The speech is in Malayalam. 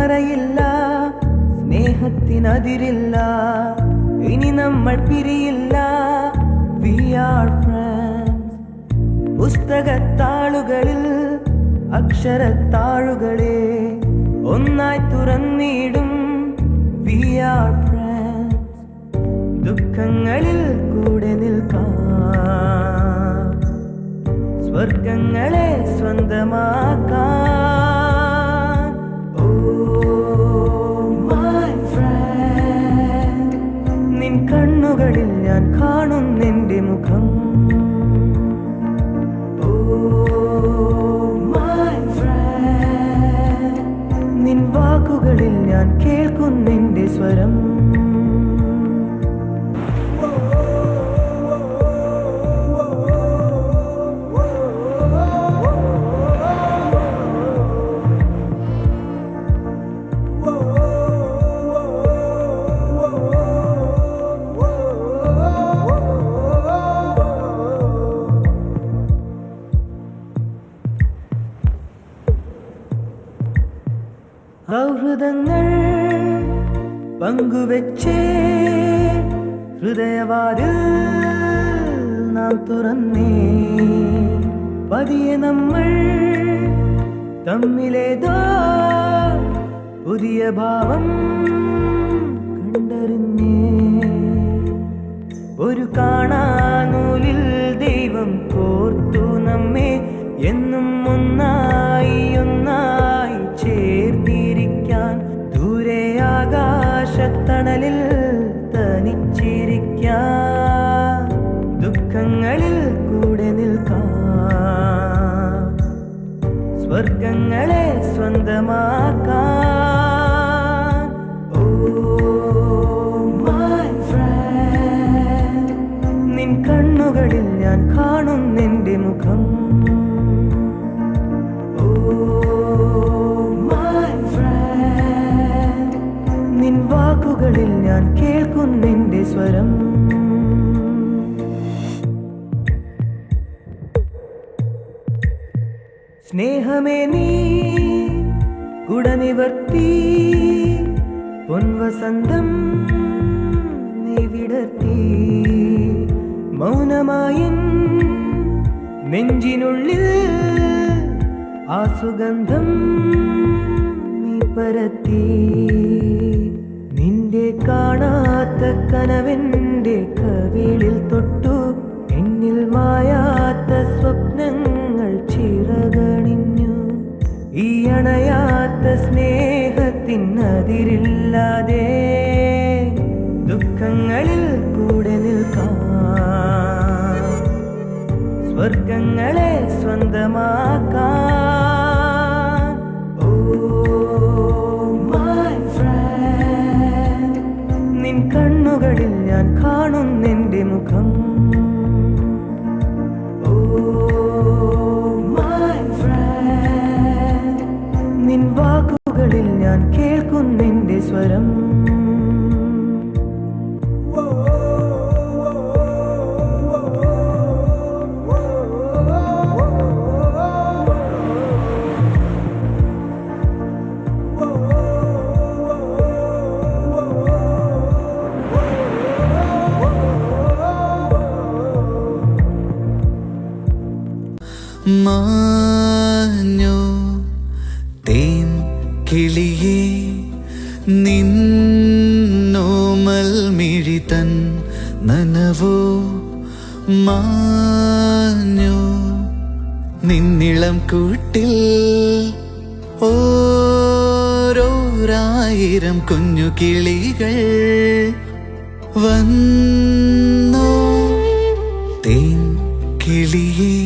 മറയില്ല, സ്നേഹത്തിനതിരില്ല, ഇനി നമ്മൾ പിരിയില്ല. We are friends. പുസ്തകത്താളുകളിൽ അക്ഷരത്താളുകളെ ഒന്നായി തുറന്നിടും. We are friends. ദുഃഖങ്ങളിൽ കൂടെ നിൽക്കാം, സ്വർഗങ്ങളെ സ്വന്തമാക്കാൻ. Oh my friend, നിൻ കണ്ണുകളിൽ ഞാൻ കാണുന്നെന്റെ മുഖം. Oh my friend, നിൻ വാക്കുകളിൽ ഞാൻ കേൾക്കുന്നെന്റെ സ്വരം. സൗഹൃദങ്ങൾ പങ്കുവെച്ചേ ഹൃദയവാതിൽ നാം തുറന്നേ. പതിയെ നമ്മൾ തമ്മിലേതോ പുതിയ ഭാവം കണ്ടറിഞ്ഞേ. ഒരു കാണാനൂലിൽ ദൈവം കോർത്തു നമ്മെ, എന്നും ഒന്നായി ഒന്നായി ചേർന്നിരിക്കാൻ. ദൂരെ ആകാശത്തണലിൽ തനിച്ചിരിക്കാൻ, ദുഃഖങ്ങളിൽ കൂടെ നിൽക്കാം, സ്വർഗങ്ങളെ സ്വന്തമാക്കാൻ. Oh my friend, നിൻ കണ്ണുകളിൽ ഞാൻ കാണുന്നെന്റെ മുഖം. Oh my friend, നിൻ വാക്കുകളിൽ ഞാൻ കേൾക്കുന്നെന്റെ സ്വരം. സ്നേഹമേ നീ കുടനിവർത്തി, പൊൻവസന്തം നീ വിടർത്തി. മൗനമായി നെഞ്ചിനുള്ളിൽ ആ സുഗന്ധം നീ പരത്തി. നിന്റെ കാണാത്ത കനവെന്റെ കവിളിൽ തൊട്ടു, എന്നിൽ മായാത്ത സ്വപ്നങ്ങൾ ചിറകണിഞ്ഞു. ഈ അണയാത്ത സ്നേഹത്തിനതിരില്ലാതെ ദുഃഖങ്ങളിൽ കൂടെ നിൽക്കാം, സ്വർഗങ്ങളെ സ്വന്തമാക്കാൻ. Oh my friend, നിൻ കണ്ണുകളിൽ ഞാൻ കാണുന്നെന്റെ മുഖം. Oh my friend, നിൻ വാക്കുകളിൽ ഞാൻ കേൾക്കുന്നെന്റെ സ്വരം. മാഞ്ഞോ തേൻ കിളിയേ, നിന്നോമൽ മിഴിതൻ നനവോ മാഞ്ഞോ. നിന്നിളം കൂട്ടിൽ ഓരോരായിരം കുഞ്ഞു കിളികൾ വന്നോ. തേൻ കിളിയേ,